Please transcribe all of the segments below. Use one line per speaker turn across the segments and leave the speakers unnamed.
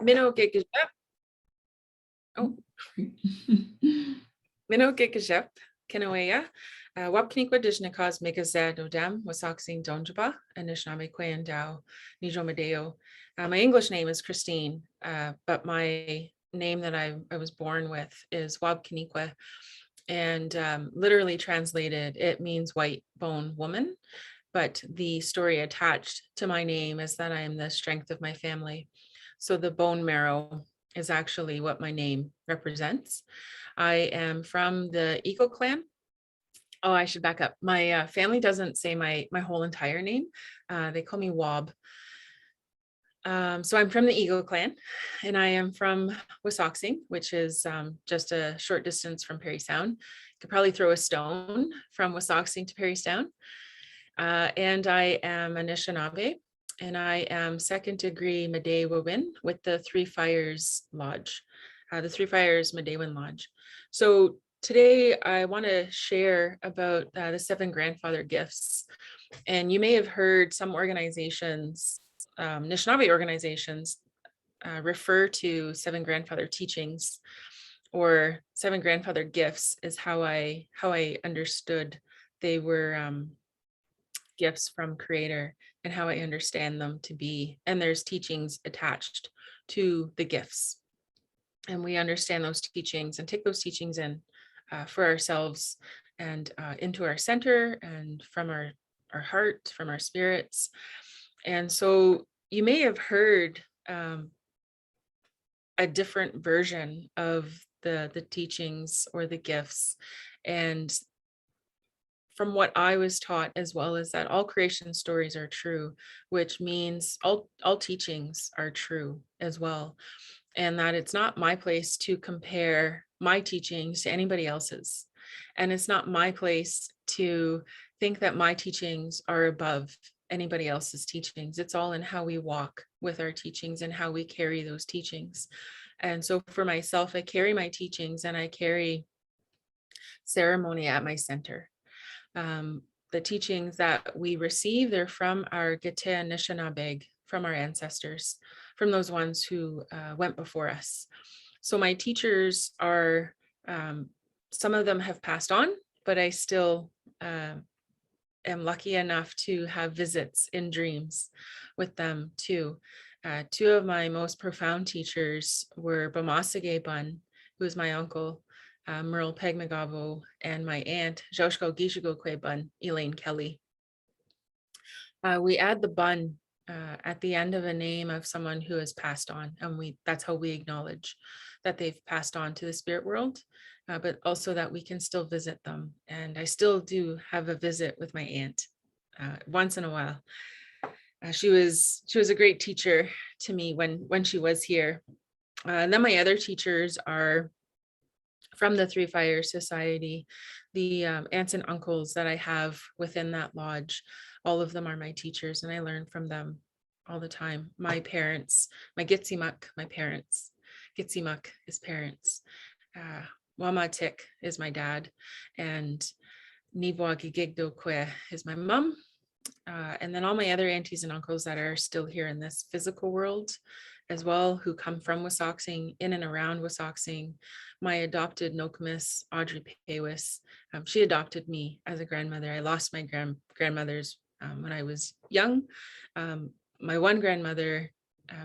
Minnow Gigajep. Oh. Minnow Gigajep, Kinawaya. Waabkaniikwe Dijnakas Megazed Odam, Wasaksing Donjaba, Anishinaabe and Dow, Nijo Medeo. My English name is Christine, but my name that I was born with is Waabkaniikwe. And literally translated, it means white bone woman. But the story attached to my name is that I am the strength of my family. So the bone marrow is actually what my name represents. I am from the Eagle clan. Oh, I should back up. My family doesn't say my whole entire name. They call me Wab. So I'm from the Eagle clan, and I am from Wasaksing, which is just a short distance from Parry Sound. You could probably throw a stone from Wasaksing to Parry Sound. And I am Anishinaabe, and I am second degree Medewawin with the Three Fires Lodge, the Three Fires Medewin Lodge. So today I want to share about the 7 grandfather gifts. And you may have heard some organizations, Anishinaabe organizations, refer to 7 grandfather teachings, or 7 grandfather gifts is how I understood they were gifts from Creator, and how I understand them to be. And there's teachings attached to the gifts, and we understand those teachings and take those teachings in for ourselves and into our center and from our heart, from our spirits. And so you may have heard a different version of the teachings or the gifts. And from what I was taught, as well as that all creation stories are true, which means all teachings are true as well. And that it's not my place to compare my teachings to anybody else's. And it's not my place to think that my teachings are above anybody else's teachings. It's all in how we walk with our teachings and how we carry those teachings. And so for myself, I carry my teachings and I carry ceremony at my center. The teachings that we receive, they're from our Gete Anishinaabe, from our ancestors, from those ones who went before us. So my teachers are, some of them have passed on, but I still am lucky enough to have visits in dreams with them too. 2 of my most profound teachers were Bamasage Bun, who is my uncle, Merle Pegmagavo, and my aunt, Joshko Gishigo Bun, Elaine Kelly. We add the bun at the end of a name of someone who has passed on, and that's how we acknowledge that they've passed on to the spirit world, but also that we can still visit them. And I still do have a visit with my aunt once in a while. She was a great teacher to me when she was here. And then my other teachers are from the Three Fires Society, the aunts and uncles that I have within that lodge. All of them are my teachers, and I learn from them all the time. My parents, my Gitsimak, my parents. Gitsimak is parents. Wamatik is my dad, and Nibwa Gigigdokwe is my mom. And then all my other aunties and uncles that are still here in this physical world as well, who come from Wasaksing, in and around Wasaksing. My adopted Nokomis, Audrey Paywis, she adopted me as a grandmother. I lost my grandmothers when I was young. My one grandmother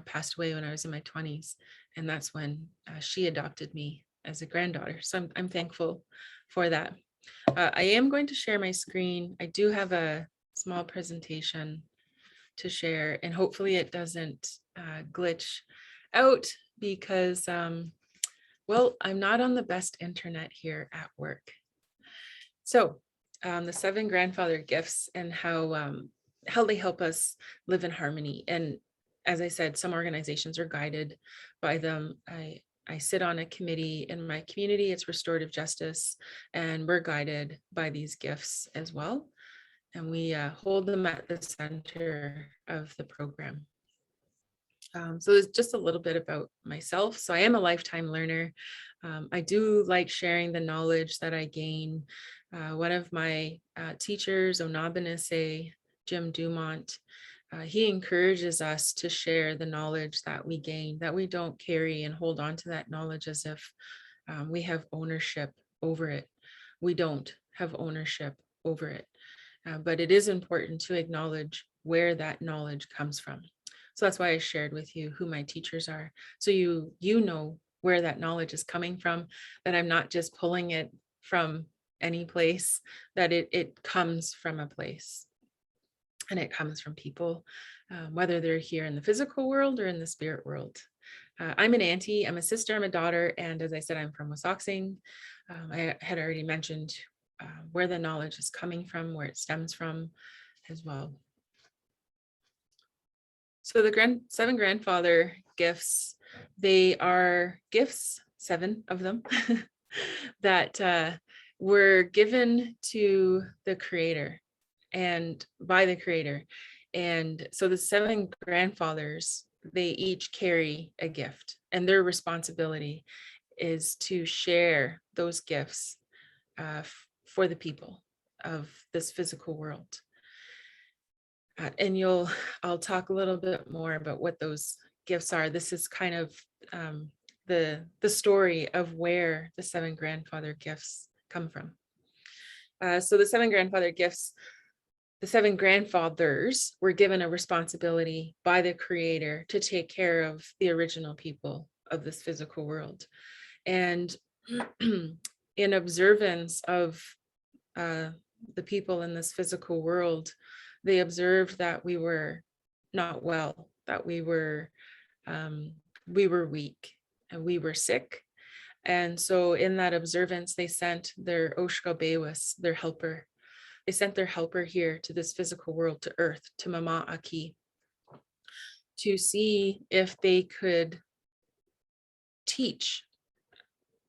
passed away when I was in my 20s, and that's when she adopted me as a granddaughter. So I'm thankful for that. I am going to share my screen. I do have a small presentation to share, and hopefully it doesn't glitch out because, well, I'm not on the best internet here at work. So the 7 grandfather gifts and how they help us live in harmony. And as I said, some organizations are guided by them. I sit on a committee in my community, it's Restorative Justice, and we're guided by these gifts as well. And we hold them at the center of the program. So it's just a little bit about myself. So I am a lifetime learner. I do like sharing the knowledge that I gain. One of my teachers, Onabanese, Jim Dumont, he encourages us to share the knowledge that we gain, that we don't carry and hold on to that knowledge as if we have ownership over it. We don't have ownership over it. But it is important to acknowledge where that knowledge comes from. So that's why I shared with you who my teachers are. So you know where that knowledge is coming from, that I'm not just pulling it from any place, that it comes from a place. And it comes from people, whether they're here in the physical world or in the spirit world. I'm an auntie, I'm a sister, I'm a daughter, and as I said, I'm from Wissahickon. I had already mentioned where the knowledge is coming from, where it stems from as well. So the 7 grandfather gifts, they are gifts, 7 of them, that were given to the creator and by the creator. And so the 7 grandfathers, they each carry a gift, and their responsibility is to share those gifts for the people of this physical world. And I'll talk a little bit more about what those gifts are. This is kind of the story of where the 7 grandfather gifts come from. So the 7 grandfather gifts, the 7 grandfathers were given a responsibility by the creator to take care of the original people of this physical world. And in observance of the people in this physical world, they observed that we were not well, that we were weak and we were sick. And so in that observance, they sent their Oshkobewas, their helper. They sent their helper here to this physical world, to Earth, to Mama Aki, to see if they could teach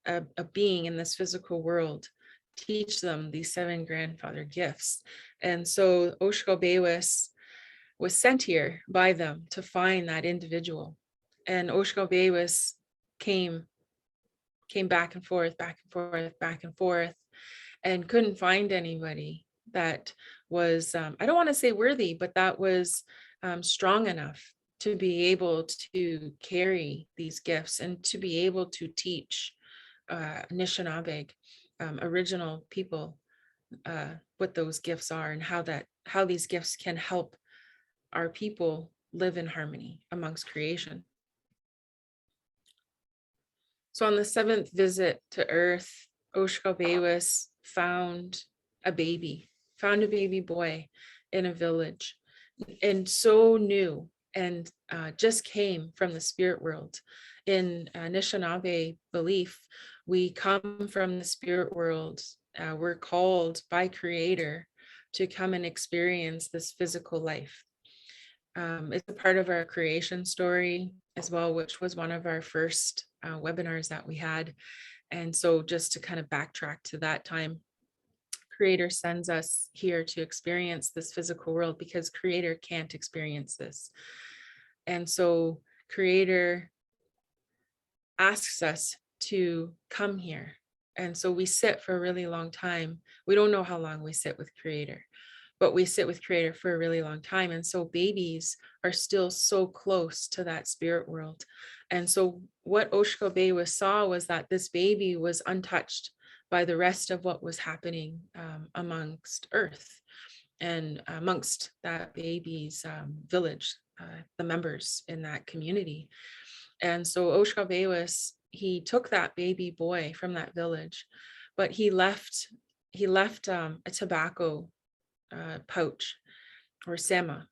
a being in this physical world, teach them these 7 grandfather gifts. And so Oshkobewas was sent here by them to find that individual. And Oshkobewas came back and forth, back and forth, back and forth, and couldn't find anybody that was, I don't want to say worthy, but that was strong enough to be able to carry these gifts and to be able to teach Anishinaabe, original people, what those gifts are and how these gifts can help our people live in harmony amongst creation. So on the 7th visit to Earth, Oshkobewas found a baby boy in a village, and so new, and just came from the spirit world. In Anishinaabe belief, we come from the spirit world. We're called by Creator to come and experience this physical life. It's a part of our creation story as well, which was one of our first webinars that we had. And so just to kind of backtrack to that time, Creator sends us here to experience this physical world because Creator can't experience this. And so Creator asks us to come here. And so we sit for a really long time. We don't know how long we sit with Creator, but we sit with Creator for a really long time. And so babies are still so close to that spirit world. And so what Oshkobewas saw was that this baby was untouched by the rest of what was happening amongst Earth and amongst that baby's village, the members in that community. And so Oshkobewas, he took that baby boy from that village, but he left a tobacco pouch or sema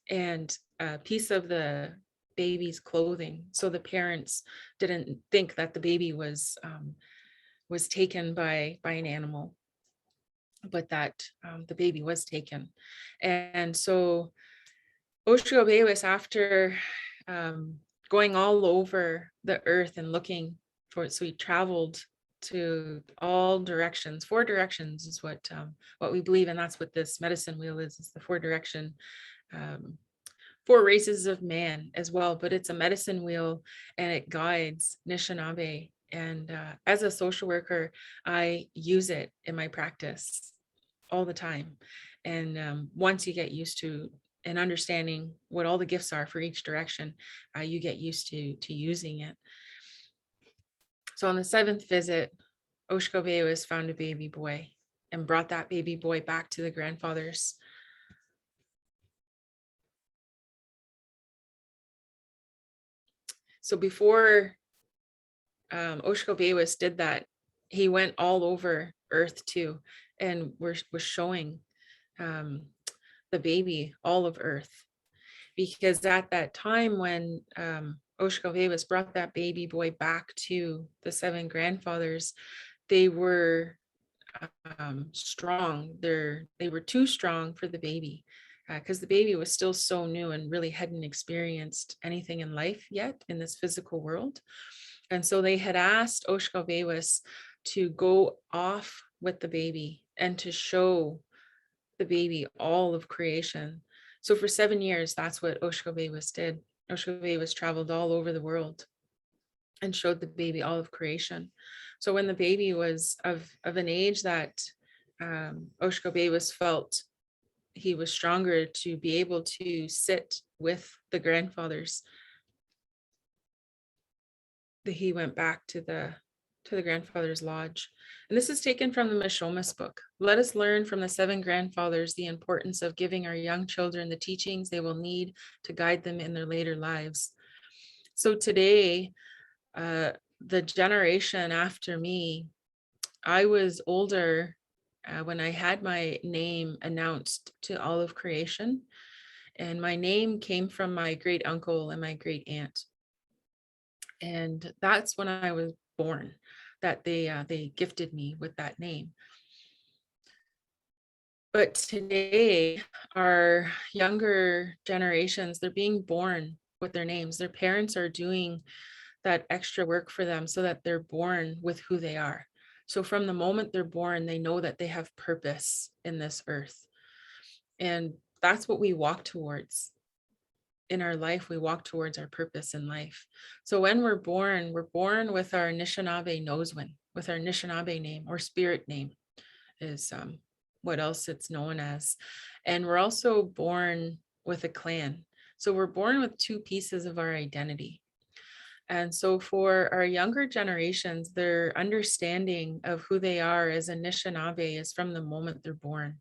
and a piece of the baby's clothing, so the parents didn't think that the baby was taken by an animal, but that the baby was taken. And so Oshkobewas, after going all over the earth and looking for it, so he traveled to all directions. 4 directions is what we believe, and that's what this medicine wheel is the 4 direction, 4 races of man as well, but it's a medicine wheel and it guides Anishinaabe. And as a social worker, I use it in my practice all the time. And once you get used to and understanding what all the gifts are for each direction, you get used to using it. So on the 7th visit, Oshkovewas found a baby boy and brought that baby boy back to the grandfathers. So before Oshkovewas did that, he went all over Earth too, and was showing the baby all of Earth. Because at that time when Oshkovewas brought that baby boy back to the 7 grandfathers, they were strong. They were too strong for the baby, because the baby was still so new and really hadn't experienced anything in life yet in this physical world. And so they had asked Oshkovewas to go off with the baby and to show the baby all of creation. So for 7 years, that's what Oshkovewas did. Oshkovewas traveled all over the world and showed the baby all of creation. So when the baby was of an age that Oshkovewas felt he was stronger to be able to sit with the grandfathers, he went back to the grandfather's lodge. And this is taken from the Mishomis book. Let us learn from the 7 grandfathers the importance of giving our young children the teachings they will need to guide them in their later lives. So today, the generation after me, I was older when I had my name announced to all of creation. And my name came from my great uncle and my great aunt. And that's when I was born, that they gifted me with that name. But today, our younger generations, they're being born with their names. Their parents are doing that extra work for them so that they're born with who they are. So from the moment they're born, they know that they have purpose in this earth. And that's what we walk towards. In our life, we walk towards our purpose in life. So when we're born with our Anishinaabe nosewin, with our Anishinaabe name or spirit name is what else it's known as. And we're also born with a clan. So we're born with 2 pieces of our identity. And so for our younger generations, their understanding of who they are as Anishinaabe is from the moment they're born.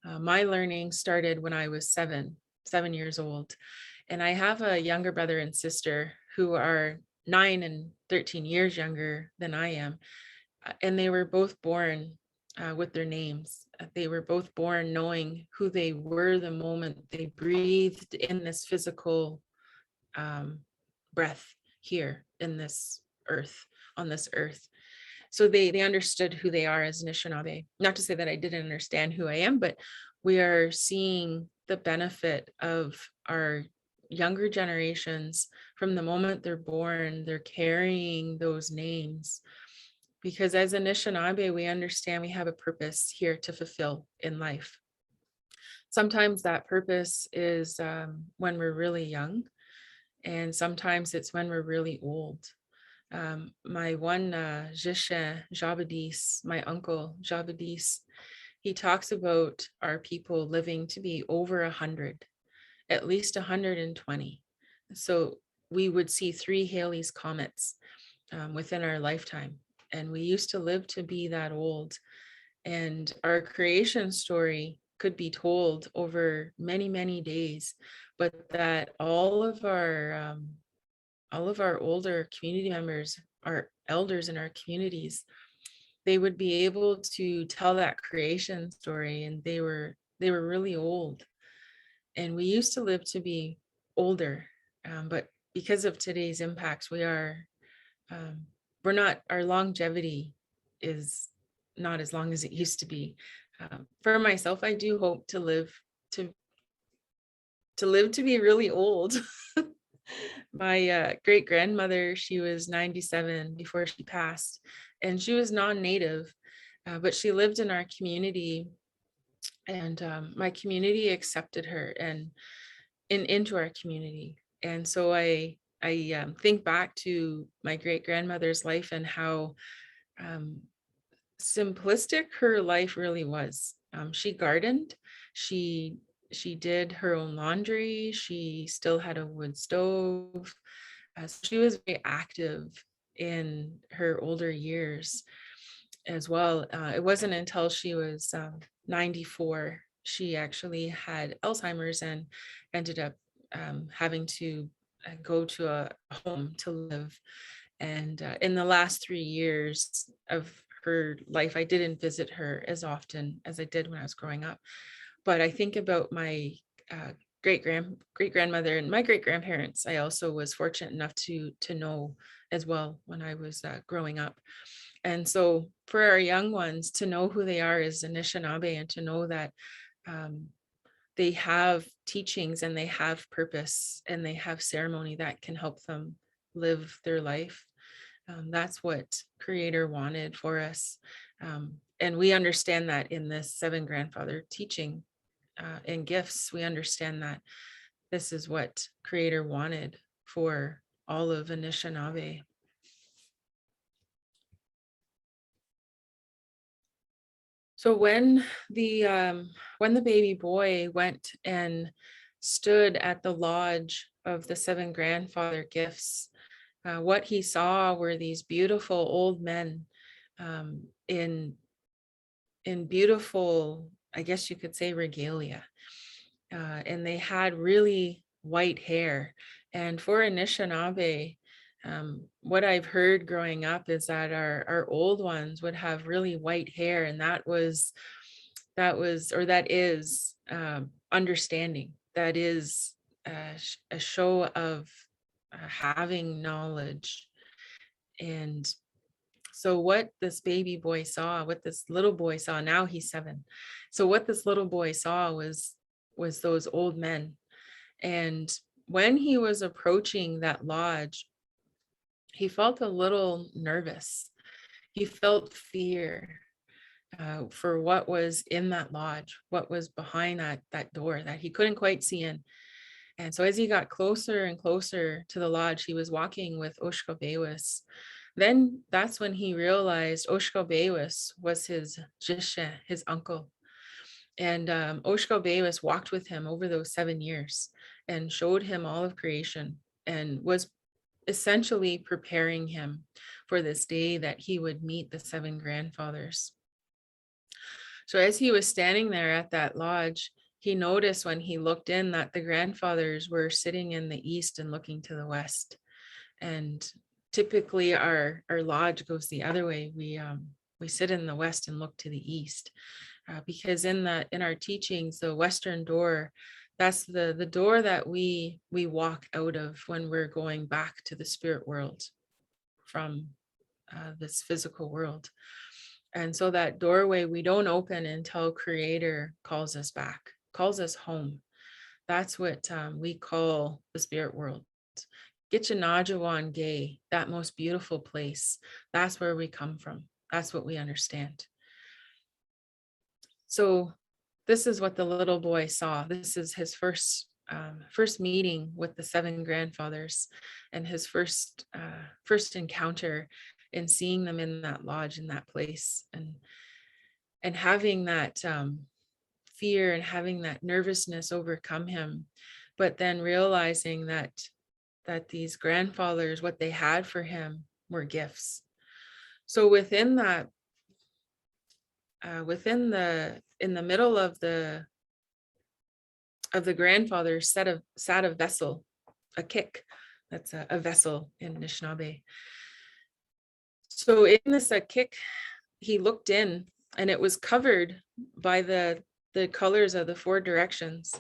My learning started when I was 7 years old. And I have a younger brother and sister who are 9 and 13 years younger than I am. And they were both born with their names. They were both born knowing who they were the moment they breathed in this physical breath here in this earth, on this earth. So they understood who they are as Anishinaabe. Not to say that I didn't understand who I am, but we are seeing the benefit of our younger generations from the moment they're born. They're carrying those names because as Anishinaabe, we understand we have a purpose here to fulfill in life. Sometimes that purpose is when we're really young, and sometimes it's when we're really old. My one Jisha Jabadis, my uncle Jabadis, he talks about our people living to be over 100, at least 120. So we would see 3 Halley's comets within our lifetime. And we used to live to be that old. And our creation story could be told over many, many days, but that all of our older community members, our elders in our communities, they would be able to tell that creation story, and they were really old. And we used to live to be older, but because of today's impacts, we're not, our longevity is not as long as it used to be. For myself, I do hope to live to be really old. My great grandmother, she was 97 before she passed, and she was non-native, but she lived in our community, and my community accepted her and into our community. And so I think back to my great grandmother's life and how simplistic her life really was. She gardened, she She did her own laundry. She still had a wood stove. So she was very active in her older years as well. It wasn't until she was 94, she actually had Alzheimer's and ended up having to go to a home to live. And in the last 3 years of her life, I didn't visit her as often as I did when I was growing up. But I think about my uh, great grandmother and my great grandparents. I also was fortunate enough to know as well when I was growing up. And so for our young ones to know who they are as Anishinaabe and to know that um, they have teachings and they have purpose and they have ceremony that can help them live their life. That's what Creator wanted for us. And we understand that in this seven grandfather teaching and gifts, we understand that this is what Creator wanted for all of Anishinaabe. So when the baby boy went and stood at the lodge of the seven grandfather gifts, what he saw were these beautiful old men in beautiful, I guess you could say, regalia, and they had really white hair. And for Anishinaabe, what I've heard growing up is that our old ones would have really white hair, and that is understanding. That is a show of having knowledge. And so what this baby boy saw, what this little boy saw, now he's 7. So what this little boy saw was those old men. And when he was approaching that lodge, he felt a little nervous. He felt fear for what was in that lodge, what was behind that door that he couldn't quite see in. And so as he got closer and closer to the lodge, he was walking with Oshkobewis. Then that's when he realized Oshkobewis was his jishe, his uncle. And Oshkobewis walked with him over those 7 years and showed him all of creation and was essentially preparing him for this day that he would meet the seven grandfathers. So as he was standing there at that lodge, he noticed when he looked in that the grandfathers were sitting in the east and looking to the west. And typically our lodge goes the other way. We sit in the west and look to the east, because in our teachings, the western door, that's the door that we walk out of when we're going back to the spirit world from this physical world. And so that doorway we don't open until Creator calls us back, calls us home. That's what we call the spirit world. Gitchanajawan Gay, that most beautiful place. That's where we come from. That's what we understand. So this is what the little boy saw. This is his first meeting with the seven grandfathers, and his first encounter in seeing them in that lodge, in that place, and having that fear and having that nervousness overcome him, but then realizing that these grandfathers, what they had for him were gifts. So within that, in the middle of the grandfathers sat a vessel, a kick. That's a vessel in Anishinaabe. So in this kick, he looked in, and it was covered by the colors of the 4 directions.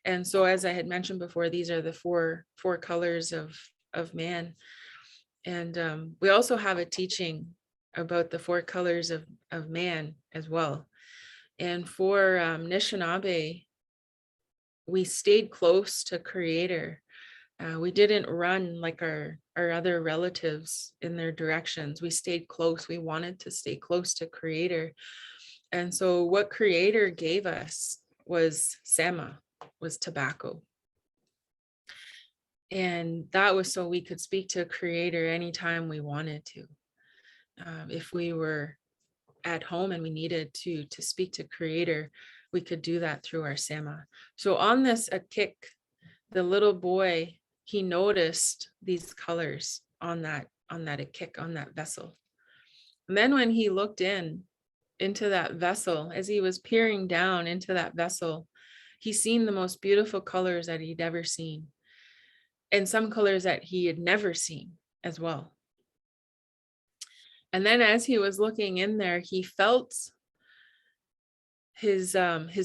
And so, as I had mentioned before, these are the four colors of man. And we also have a teaching about the 4 colors of man as well. And for Anishinaabe, we stayed close to Creator. We didn't run like our other relatives in their directions. We stayed close. We wanted to stay close to Creator. And so what Creator gave us was Sama, was tobacco. And that was so we could speak to Creator anytime we wanted to. If we were at home and we needed to speak to Creator, we could do that through our Sama. So on this Akik, the little boy, he noticed these colors on that Akik, on that vessel. And then when he looked into that vessel, as he was peering down into that vessel, he seen the most beautiful colors that he'd ever seen, and some colors that he had never seen as well. And then as he was looking in there, he felt his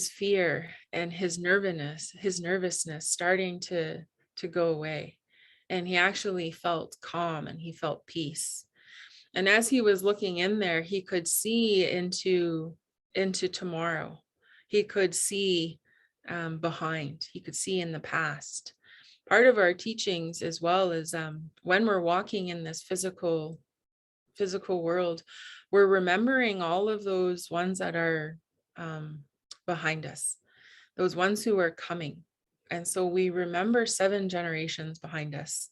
fear and his nervousness starting to go away. And he actually felt calm and he felt peace. And as he was looking in there, he could see into tomorrow. He could see behind. He could see in the past. Part of our teachings as well is when we're walking in this physical world, we're remembering all of those ones that are behind us, those ones who are coming. And so we remember 7 generations behind us,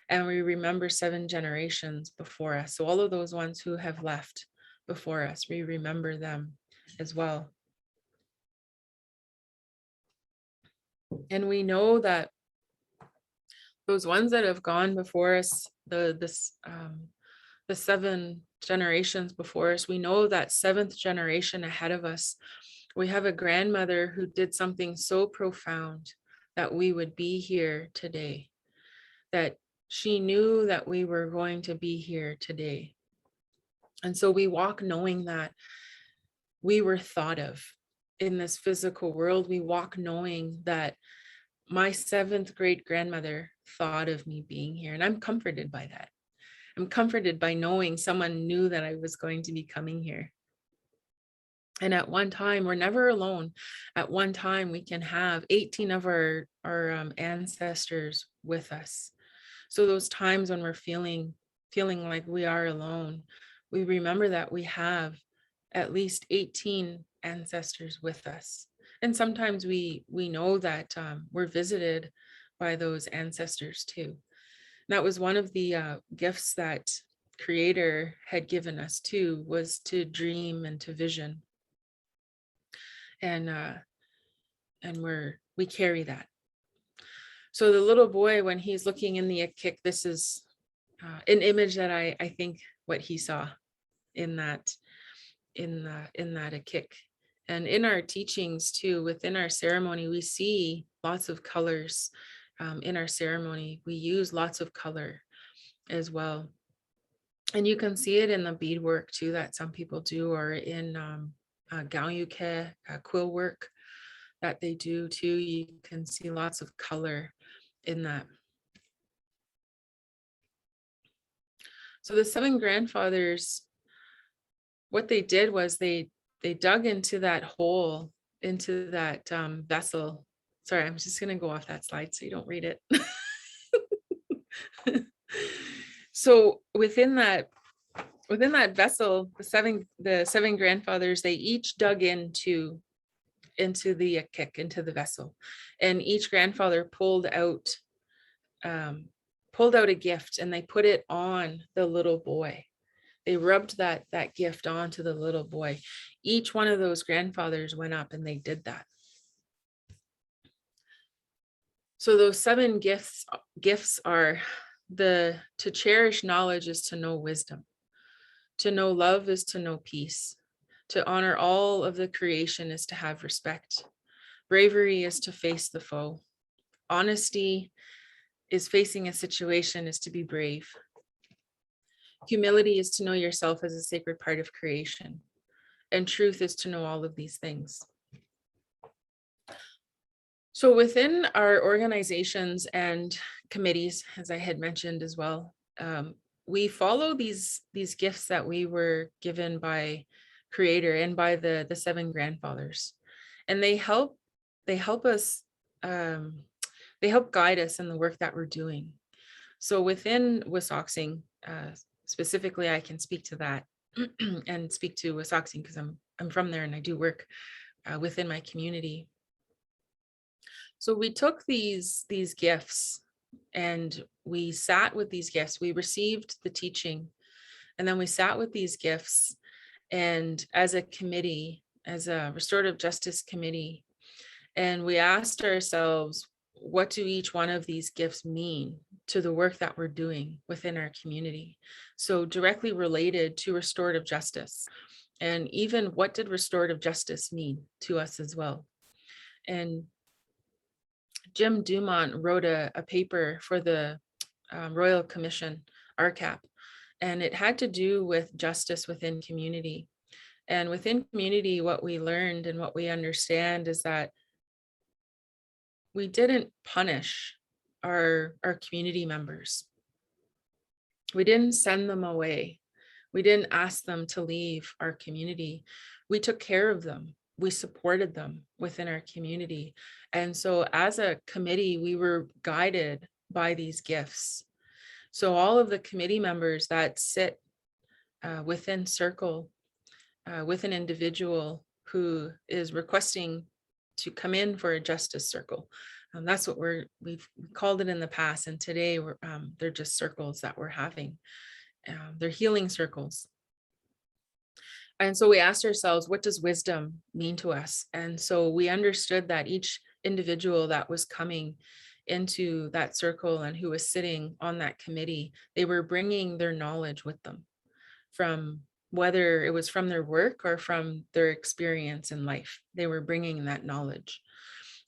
and we remember 7 generations before us. So all of those ones who have left before us, we remember them as well. And we know that those ones that have gone before us, the 7 generations before us, we know that 7th generation ahead of us, we have a grandmother who did something so profound that we would be here today, that she knew that we were going to be here today. And so we walk knowing that we were thought of in this physical world. We walk knowing that my 7th great grandmother thought of me being here, and I'm comforted by that. I'm comforted by knowing someone knew that I was going to be coming here. And at one time, we're never alone. At one time, we can have 18 of our ancestors with us. So those times when we're feeling like we are alone, we remember that we have at least 18 ancestors with us. And sometimes we know that we're visited by those ancestors too. And that was one of the gifts that Creator had given us too, was to dream and to vision. And we carry that. So the little boy, when he's looking in the Akik, this is an image that I think what he saw in that Akik. And in our teachings too, within our ceremony, we see lots of colors. In our ceremony, we use lots of color as well. And you can see it in the beadwork too that some people do, or in Waabkaniikwe quill work that they do too. You can see lots of color in that. So the 7 grandfathers, what they did was they dug into that hole, into that vessel. Sorry, I'm just going to go off that slide so you don't read it. So within that vessel, the seven grandfathers, they each dug into the Akik, into the vessel, and each grandfather pulled out a gift, and they put it on the little boy. They rubbed that gift onto the little boy. Each one of those grandfathers went up and they did that. So those 7 gifts are to cherish knowledge is to know wisdom. To know love is to know peace. To honor all of the creation is to have respect. Bravery is to face the foe. Honesty is facing a situation is to be brave. Humility is to know yourself as a sacred part of creation. And truth is to know all of these things. So within our organizations and committees, as I had mentioned as well, we follow these gifts that we were given by Creator and by the 7 grandfathers. And they help us, they help guide us in the work that we're doing. So within Wasauksing, specifically, I can speak to that and speak to Wasauksing because I'm from there and I do work within my community. So we took these gifts and we sat with these gifts. We received the teaching, and then we sat with these gifts, and as a committee, as a restorative justice committee, and we asked ourselves, what do each one of these gifts mean to the work that we're doing within our community? So directly related to restorative justice, and even what did restorative justice mean to us as well? And Jim Dumont wrote a paper for the Royal Commission, RCAP, and it had to do with justice within community. And within community, what we learned and what we understand is that we didn't punish our community members. We didn't send them away. We didn't ask them to leave our community. We took care of them. We supported them within our community. And so as a committee, we were guided by these gifts. So all of the committee members that sit within Circle with an individual who is requesting to come in for a justice circle. That's what we've called it in the past, and today they're just circles that we're having. They're healing circles. And so we asked ourselves, what does wisdom mean to us? And so we understood that each individual that was coming into that circle and who was sitting on that committee, they were bringing their knowledge with them, from whether it was from their work or from their experience in life. They were bringing that knowledge.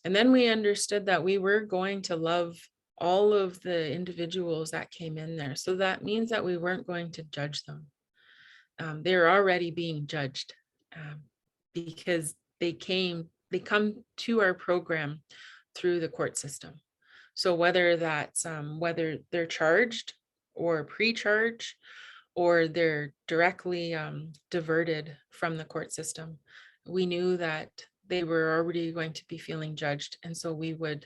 And then we understood that we were going to love all of the individuals that came in there. So that means that we weren't going to judge them. They're already being judged because they come to our program through the court system. So whether that's whether they're charged or pre-charged, or they're directly diverted from the court system, we knew that they were already going to be feeling judged. And so we would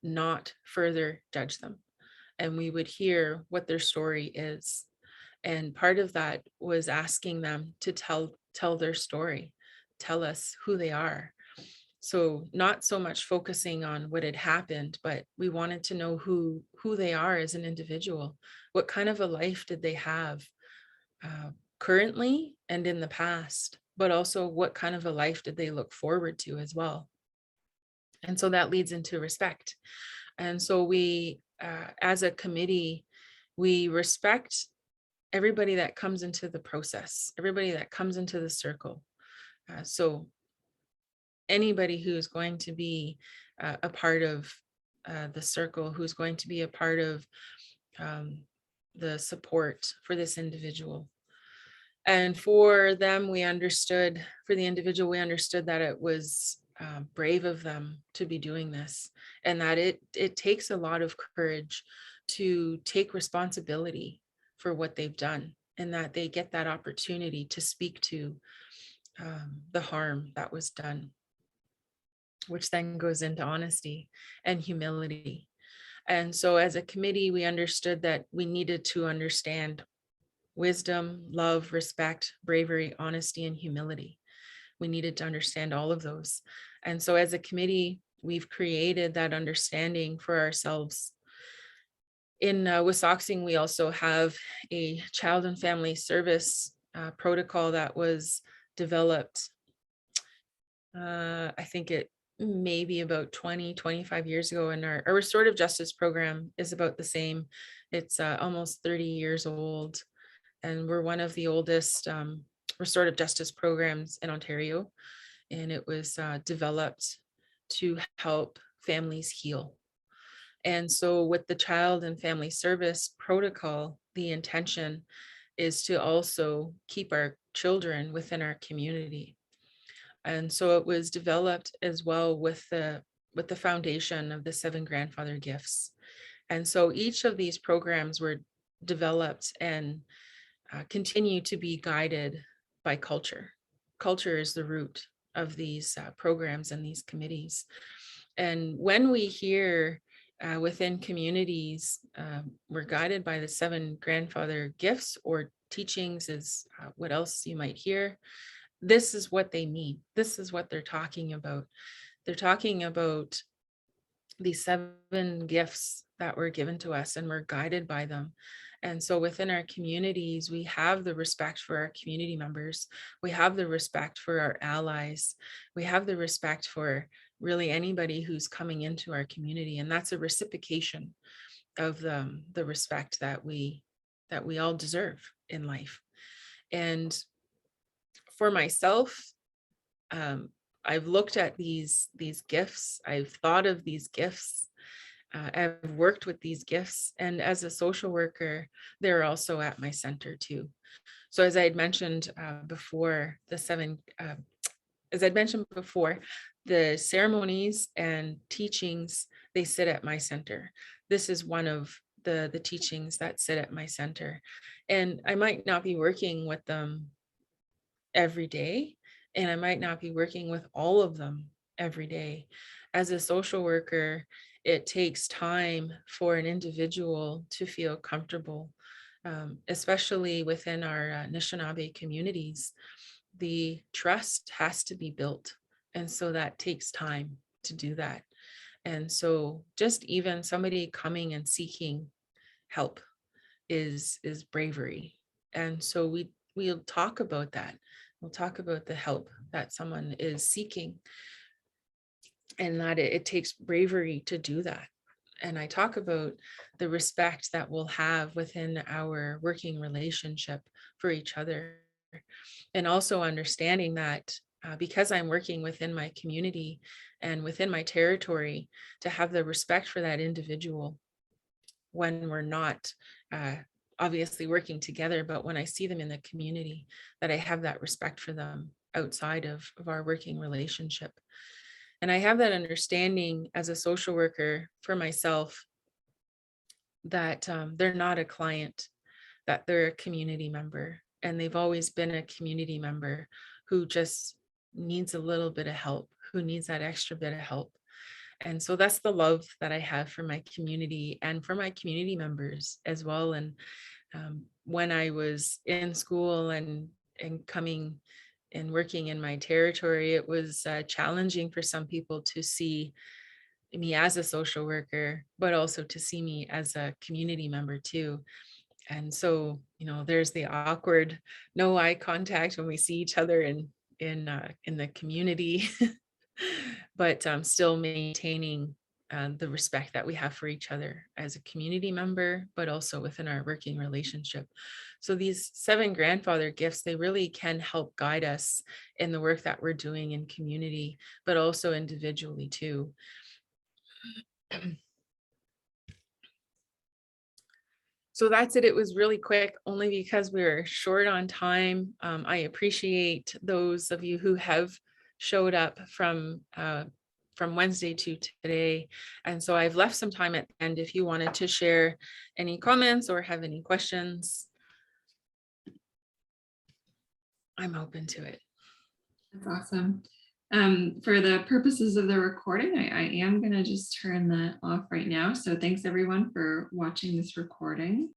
not further judge them. And we would hear what their story is. And part of that was asking them to tell their story, tell us who they are. So not so much focusing on what had happened, but we wanted to know who they are as an individual. What kind of a life did they have currently and in the past, but also what kind of a life did they look forward to as well? And so that leads into respect. And so we, as a committee, we respect everybody that comes into the process, everybody that comes into the circle. So anybody who's going to be a part of the circle, who's going to be a part of the support for this individual. And for them, we understood, for the individual, we understood that it was brave of them to be doing this, and that it takes a lot of courage to take responsibility for what they've done, and that they get that opportunity to speak to the harm that was done, which then goes into honesty and humility. And so as a committee, we understood that we needed to understand wisdom, love, respect, bravery, honesty, and humility. We needed to understand all of those. And so as a committee, we've created that understanding for ourselves. In Wissahickon, we also have a child and family service protocol that was developed, I think it maybe about 20-25 years ago, and our restorative justice program is about the same. It's almost 30 years old, and we're one of the oldest restorative justice programs in Ontario, and it was developed to help families heal. And so with the child and family service protocol, the intention is to also keep our children within our community. And so it was developed as well with the foundation of the 7 grandfather gifts. And so each of these programs were developed and continue to be guided by culture. Culture is the root of these programs and these committees. And when we hear within communities, we're guided by the 7 grandfather gifts or teachings is what else you might hear. This is what they mean. This is what they're talking about. They're talking about these 7 gifts that were given to us, and we're guided by them. And so within our communities, we have the respect for our community members. We have the respect for our allies. We have the respect for really anybody who's coming into our community. And that's a reciprocation of the respect that we all deserve in life. And for myself, I've looked at these gifts. I've thought of these gifts. I've worked with these gifts, and as a social worker, they're also at my center too. So as I had mentioned before, the ceremonies and teachings, they sit at my center. This is one of the teachings that sit at my center, and I might not be working with them every day, and I might not be working with all of them every day. As a social worker, it takes time for an individual to feel comfortable, especially within our Anishinaabe communities. The trust has to be built. And so that takes time to do that. And so just even somebody coming and seeking help is bravery. And so we'll talk about that. We'll talk about the help that someone is seeking, and that it takes bravery to do that. And I talk about the respect that we'll have within our working relationship for each other. And also understanding that because I'm working within my community and within my territory, to have the respect for that individual when we're not obviously working together, but when I see them in the community, that I have that respect for them outside of our working relationship. And I have that understanding as a social worker for myself that they're not a client, that they're a community member. And they've always been a community member who just needs a little bit of help, who needs that extra bit of help. And so that's the love that I have for my community and for my community members as well. And when I was in school and coming and working in my territory, it was challenging for some people to see me as a social worker, but also to see me as a community member too. And so, there's the awkward no eye contact when we see each other in the community, but still maintaining the respect that we have for each other as a community member, but also within our working relationship. So these 7 grandfather gifts, they really can help guide us in the work that we're doing in community, but also individually too. So that's it. It was really quick, only because we were short on time. I appreciate those of you who have showed up from Wednesday to today. And so I've left some time at the end if you wanted to share any comments or have any questions. I'm open to it.
That's awesome. For the purposes of the recording, I am going to just turn that off right now. So thanks everyone for watching this recording.